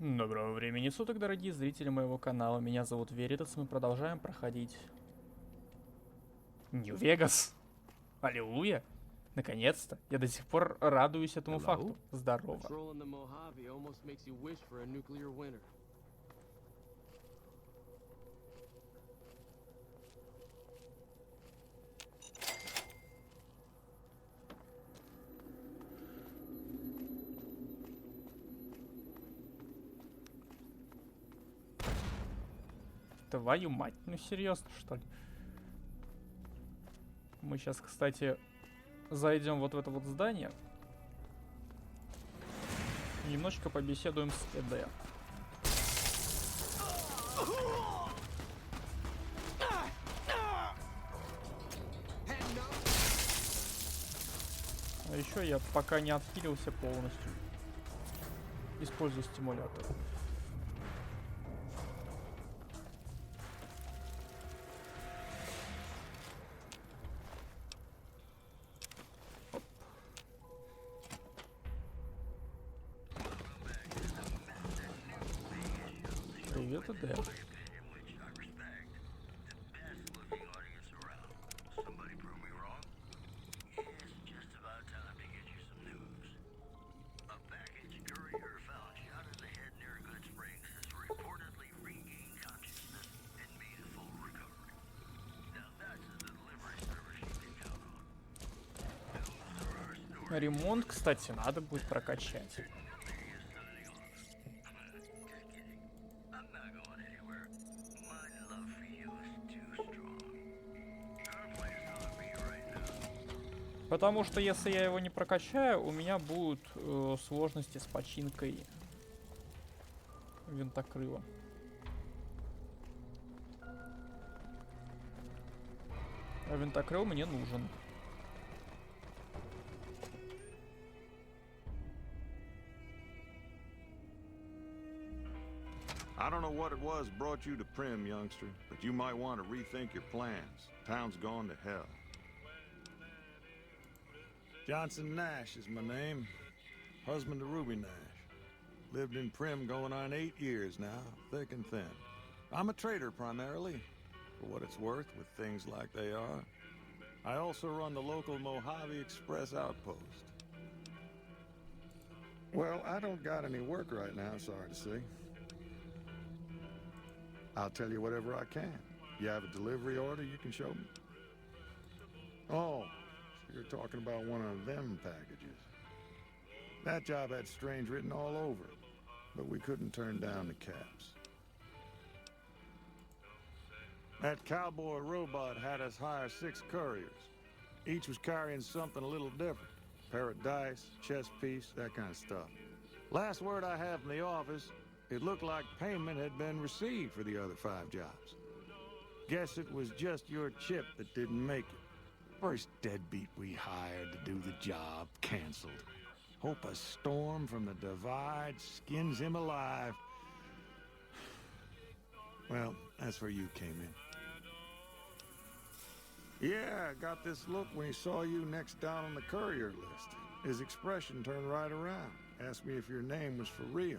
Доброго времени суток, дорогие зрители моего канала. Меня зовут Веритас, мы продолжаем проходить Нью-Вегас. Аллилуйя! Наконец-то! Я до сих пор радуюсь этому факту. Здорово. Твою мать, ну серьезно, что ли? Мы сейчас, кстати, зайдем вот в это вот здание. И немножечко побеседуем с ЭД. А еще я пока не отхилился полностью. Использую стимулятор. Привет, ЭД. Ремонт, кстати, надо будет прокачать. Потому что если я его не прокачаю, у меня будут сложности с починкой винтокрыла. А винтокрыл мне нужен. I don't know what it was brought you to Prim, youngster, but you might want to rethink your plans. Town's gone to hell. Johnson Nash is my name. Husband to Ruby Nash. Lived in Prim going on 8 years now, thick and thin. I'm a trader primarily, for what it's worth with things like they are. I also run the local Mojave Express outpost. Well, I don't got any work right now, sorry to say. I'll tell you whatever I can. You have a delivery order you can show me? Oh, so you're talking about one of them packages. That job had strange written all over it, but we couldn't turn down the caps. That cowboy robot had us hire 6 couriers. Each was carrying something a little different. Pair of dice, chess piece, that kind of stuff. Last word I have from the office, it looked like payment had been received for the other 5 jobs. Guess it was just your chip that didn't make it. First deadbeat we hired to do the job canceled. Hope a storm from the divide skins him alive. Well, that's where you came in. Yeah, I got this look when he saw you next down on the courier list. His expression turned right around. Asked me if your name was for real.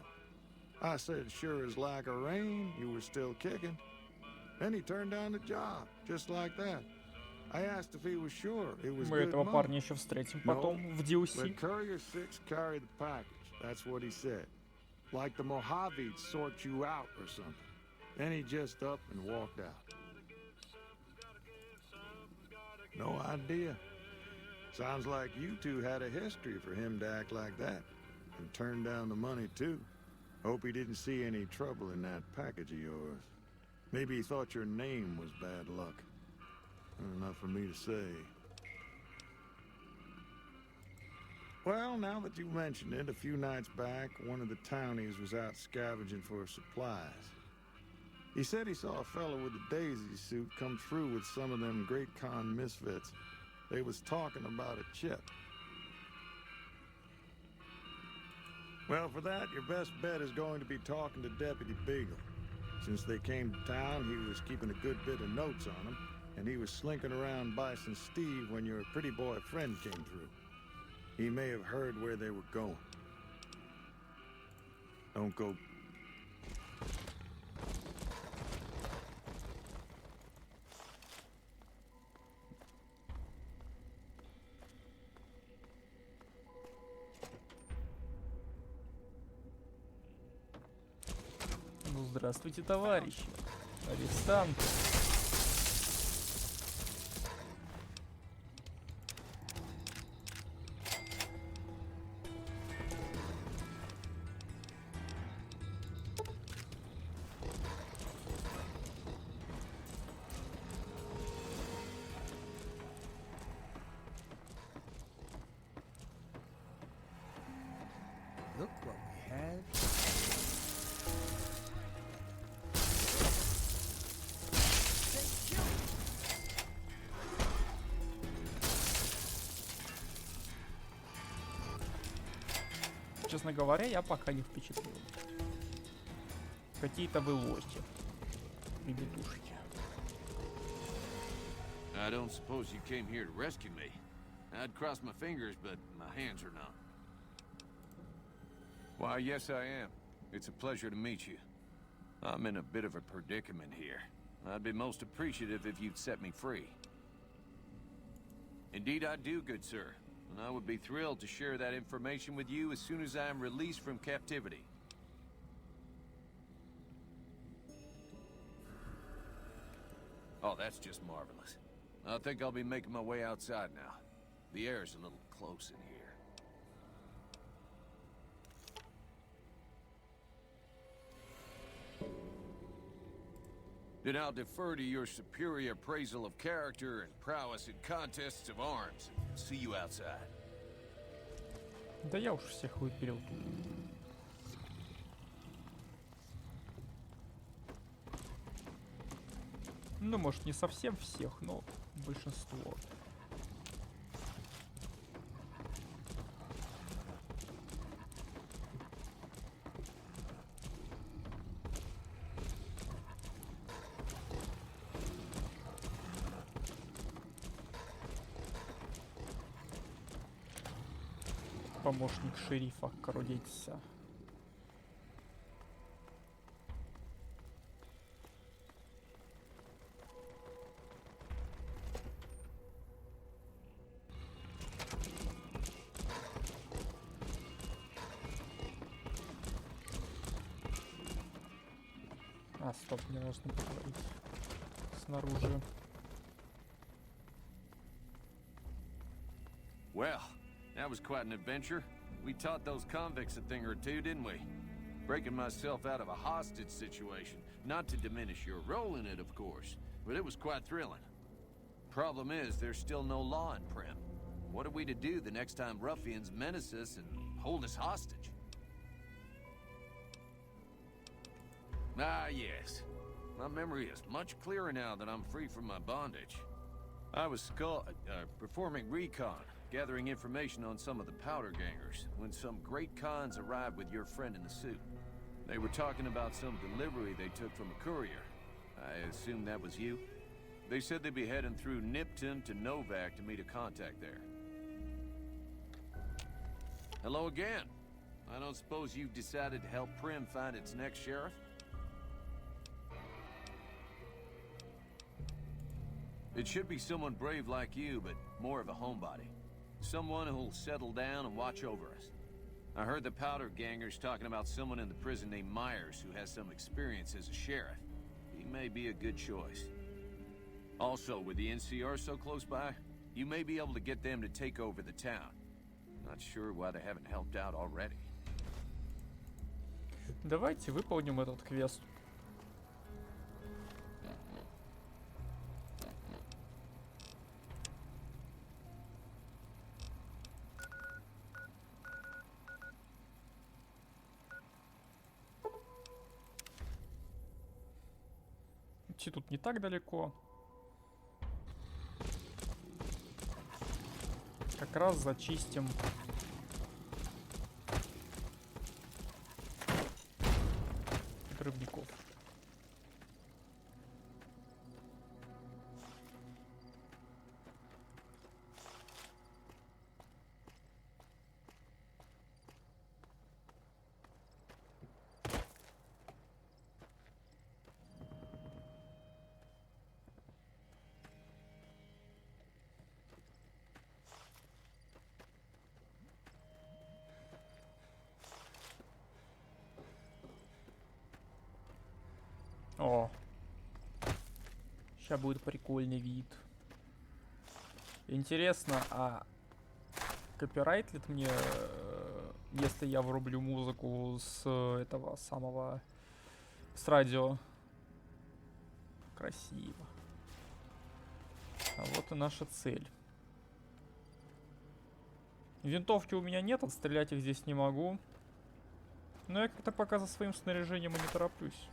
I said, sure as like a rain, you were still kicking. Then he turned down the job, just like that. I asked if he was sure it was Мы good этого money. парня еще встретим потом в DLC. But Courier 6 carried the package, that's what he said. Like the Mojaves sort you out or something. Then he just up and walked out. No idea. Sounds like you two had a history for him to act like that. And turn down the money too. Hope he didn't see any trouble in that package of yours. Maybe he thought your name was bad luck. Enough for me to say. Well, now that you mentioned it, a few nights back, one of the townies was out scavenging for supplies. He said he saw a fellow with a daisy suit come through with some of them Great Con misfits. They was talking about a chip. Well, for that, your best bet is going to be talking to Deputy Beagle. Since they came to town, he was keeping a good bit of notes on them, and he was slinking around Bison Steve when your pretty boy friend came through. He may have heard where they were going. Don't go Ну, здравствуйте, товарищи. Арестант. Look what we have. Честно говоря, я пока не впечатлен. Какие-то вы лохи. Ребятушки. I don't suppose you came here to rescue me. I'd cross my fingers, but my hands are numb. Why, yes I am. It's a pleasure to meet you. I'm in a bit of a predicament here. I'd be most appreciative if you'd set me free. Indeed I do, good sir. And I would be thrilled to share that information with you as soon as I am released from captivity. Oh, that's just marvelous. I think I'll be making my way outside now. The air's a little close in here. Then I'll defer to your superior appraisal of character and prowess in contests of arms. See you outside. Да я уж всех выпилил. Ну, может, не совсем всех, но большинство. Помощник шерифа, крутится. А, стоп, мне нужно поговорить снаружи. Well, that was quite an adventure. We taught those convicts a thing or two, didn't we? Breaking myself out of a hostage situation. Not to diminish your role in it, of course, but it was quite thrilling. Problem is, there's still no law in Prim. What are we to do the next time ruffians menace us and hold us hostage? Ah, yes. My memory is much clearer now that I'm free from my bondage. I was performing recon, gathering information on some of the powder gangers, when some great cons arrived with your friend in the suit. They were talking about some delivery they took from a courier. I assume that was you? They said they'd be heading through Nipton to Novak to meet a contact there. Hello again. I don't suppose you've decided to help Prim find its next sheriff? It should be someone brave like you, but more of a homebody. Someone who'll settle down and watch over us. I heard the powder gangers talking about someone in the prison named Myers who has some experience as a sheriff. He may be a good choice. Also, with the NCR so close by, you may be able to get them to take over the town. Not sure why they haven't helped out already. Давайте выполним этот квест. Идти тут не так далеко. Как раз зачистим рыбников. О. Сейчас будет прикольный вид. Интересно, а копирайтлит мне, если я врублю музыку с этого самого, с радио? Красиво. А вот и наша цель. Винтовки у меня нет, отстрелять их здесь не могу. Но я как-то пока за своим снаряжением и не тороплюсь.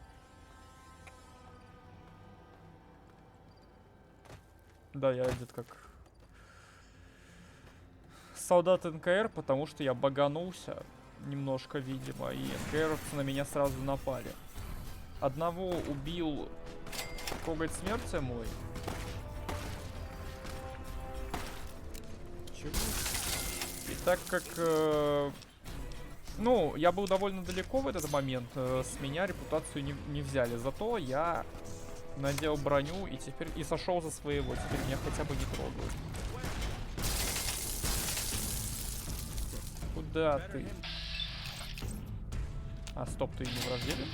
Да, я одет как солдат НКР, потому что я баганулся немножко, видимо, и НКРовцы на меня сразу напали. Одного убил коготь смерти мой. Чего? И так как... ну, я был довольно далеко в этот момент, с меня репутацию не взяли. Зато я надел броню и теперь и сошел за своего. Теперь меня хотя бы не трогают. Куда ты? А, стоп, ты не враждебен?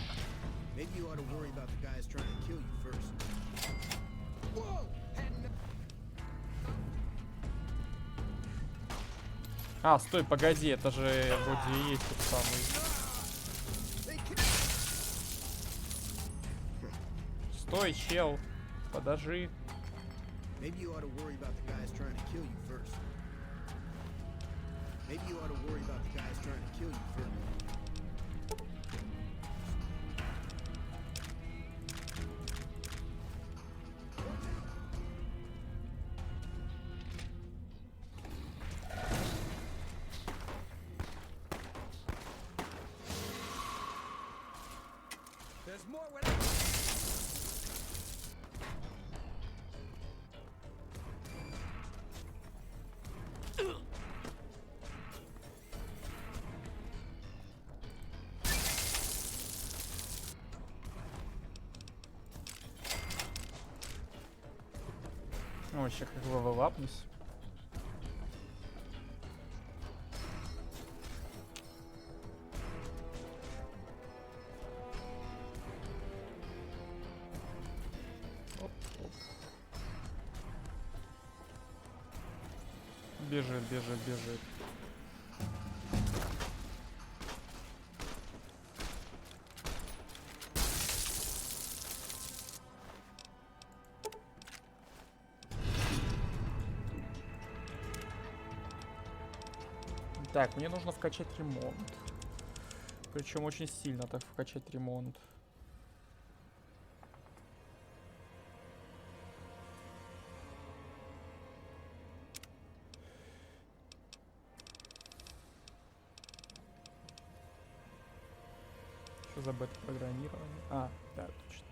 А, стой, погоди, это же вроде и есть тот самый. Стой, чел, подожди. Ну, сейчас как лапнусь. Оп, оп. Бежит, бежит, бежит. Так, мне нужно вкачать ремонт. Причем очень сильно так вкачать ремонт. Что за бета-программирование? А, да, точно.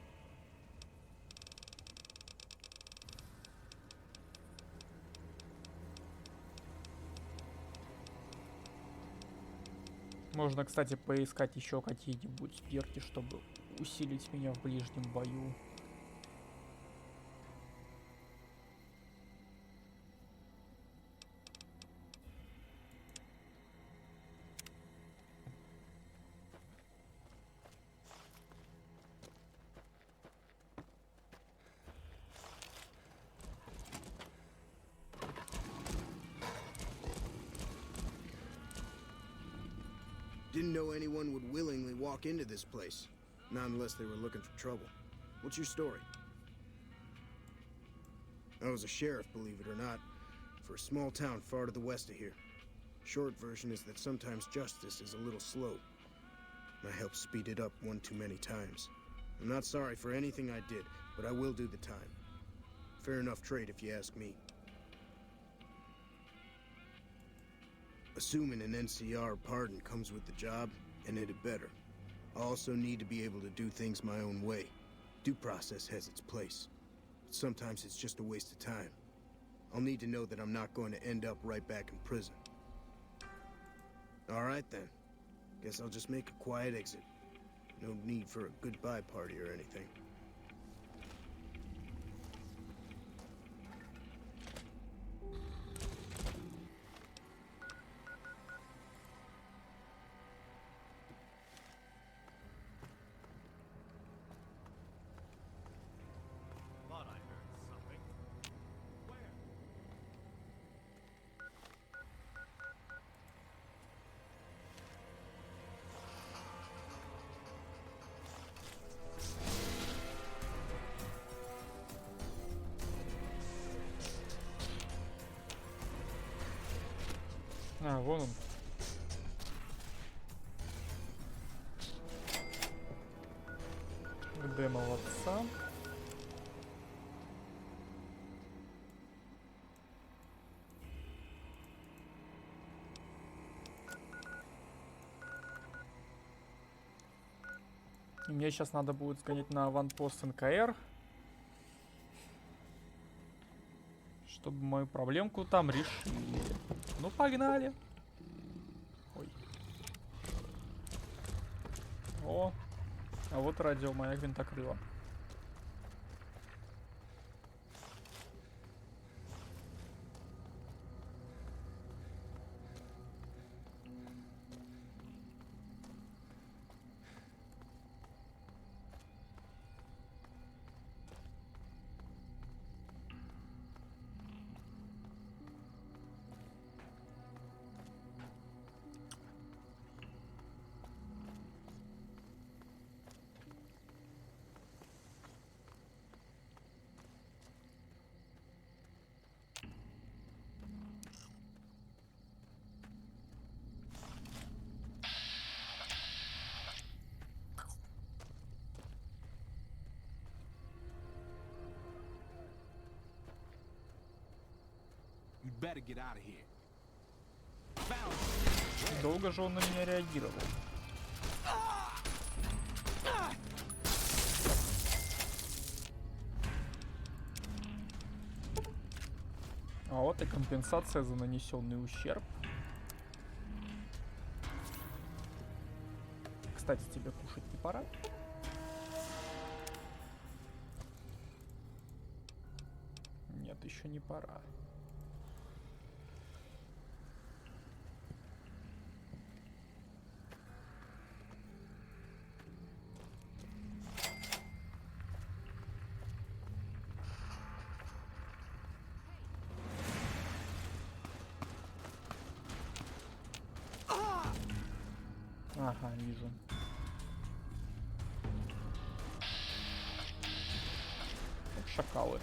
Можно, кстати, поискать еще какие-нибудь перки, чтобы усилить меня в ближнем бою. Didn't know anyone would willingly walk into this place. Not unless they were looking for trouble. What's your story? I was a sheriff, believe it or not, for a small town far to the west of here. Short version is that sometimes justice is a little slow. I helped speed it up one too many times. I'm not sorry for anything I did, but I will do the time. Fair enough trade if you ask me. Assuming an NCR pardon comes with the job, and it had better. I also need to be able to do things my own way. Due process has its place. But sometimes it's just a waste of time. I'll need to know that I'm not going to end up right back in prison. All right then. Guess I'll just make a quiet exit. No need for a goodbye party or anything. А, вон он. Где молодца. И мне сейчас надо будет сгонять на аванпост НКР, чтобы мою проблемку там решили. Ну, погнали. Ой. О, а вот радиомаяк винтокрыла. Долго же он на меня реагировал. А вот и компенсация за нанесенный ущерб. Кстати, тебе кушать не пора? Нет, еще не пора. Ага, вижу. Вот шакалы.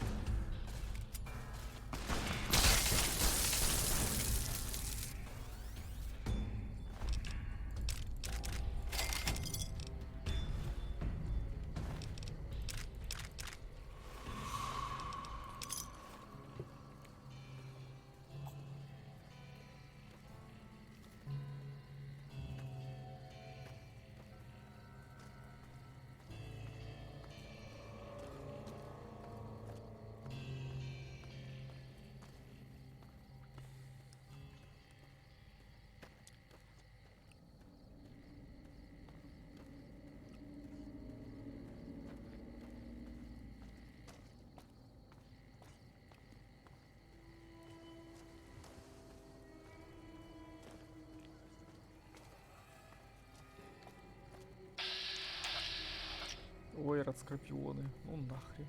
Ой, рад скорпионы. Ну нахрен.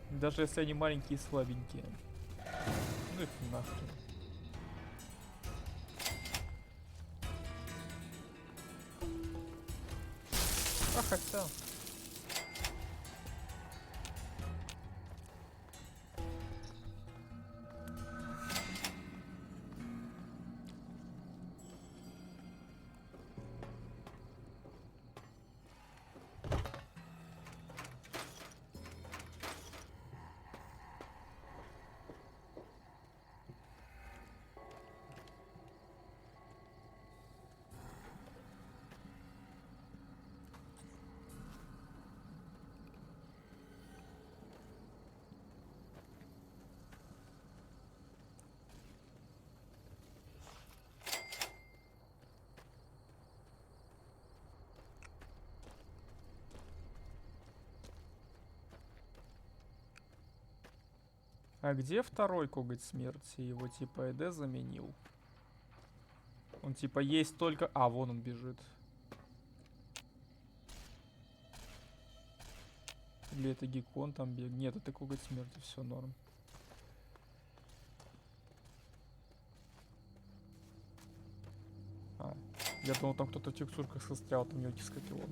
Даже если они маленькие и слабенькие. Ну их нахрен. А хотя... А где второй коготь смерти? Его типа ЭД заменил. Он типа есть только... А, вон он бежит. Или это геккон там бег? Нет, это коготь смерти, все норм. А, я думал, там кто-то в текстурках застрял, там мелкий скорпион.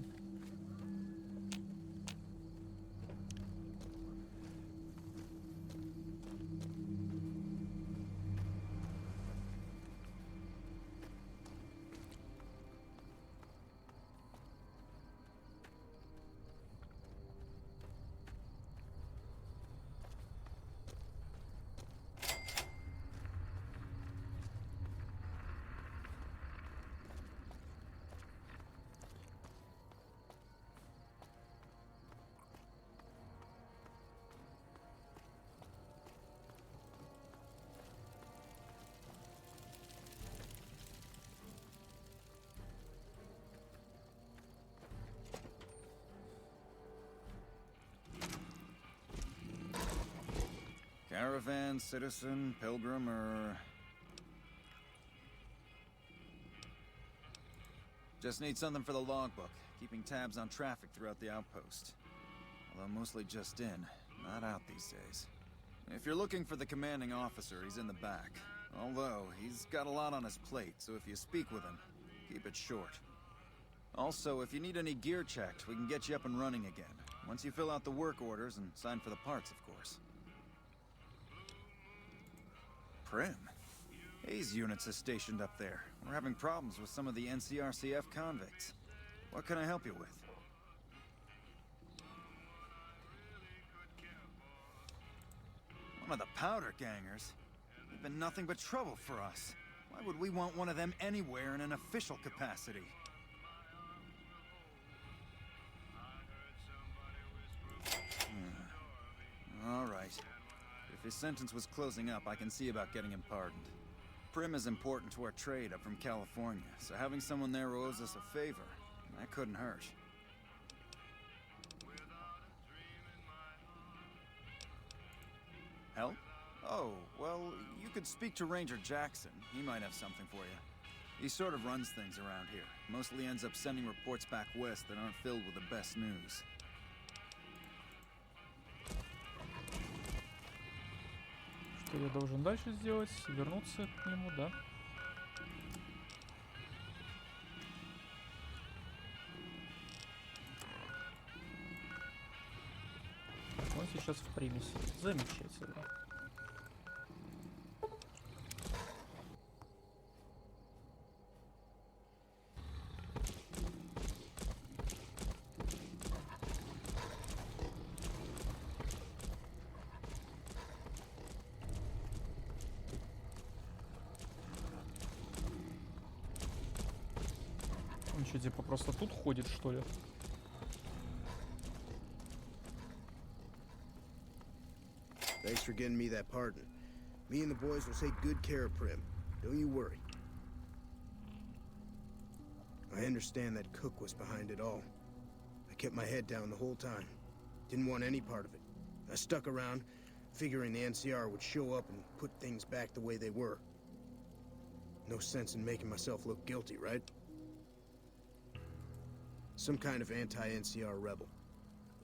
caravan, citizen, pilgrim, or... Just need something for the logbook, keeping tabs on traffic throughout the outpost. Although mostly just in, not out these days. If you're looking for the commanding officer, he's in the back. Although, he's got a lot on his plate, so if you speak with him, keep it short. Also, if you need any gear checked, we can get you up and running again. Once you fill out the work orders and sign for the parts, of course. Prim? Hayes units is stationed up there. We're having problems with some of the NCRCF convicts. What can I help you with? One of the powder gangers? They've been nothing but trouble for us. Why would we want one of them anywhere in an official capacity? All right. If his sentence was closing up, I can see about getting him pardoned. Prim is important to our trade up from California, so having someone there who owes us a favor, that couldn't hurt. Help? Oh, well, you could speak to Ranger Jackson. He might have something for you. He sort of runs things around here. Mostly ends up sending reports back west that aren't filled with the best news. Что я должен дальше сделать? Вернуться к нему, да? Он сейчас в примеси. Замечательно. Он что, типа просто тут ходит, что ли? Thanks for getting me that pardon. Me and the boys will take good care of Prim. Don't you worry. I understand that Cook was behind it all. I kept my head down the whole time. Didn't want any part of it. I stuck around, figuring the NCR would show up and put things back the way they were. No sense in making myself look guilty, right? Some kind of anti-NCR rebel.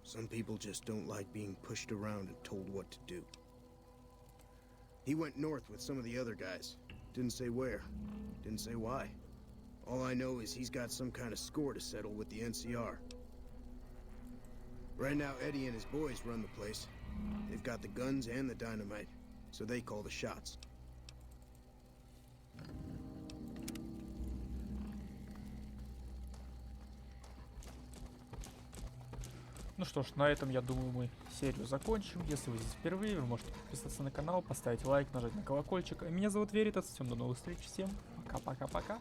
Some people just don't like being pushed around and told what to do. He went north with some of the other guys. Didn't say where. Didn't say why. All I know is he's got some kind of score to settle with the NCR. Right now, Eddie and his boys run the place. They've got the guns and the dynamite, so they call the shots. Ну что ж, на этом, я думаю, мы серию закончим. Если вы здесь впервые, вы можете подписаться на канал, поставить лайк, нажать на колокольчик. Меня зовут Веритас. Всем до новых встреч. Всем пока-пока-пока.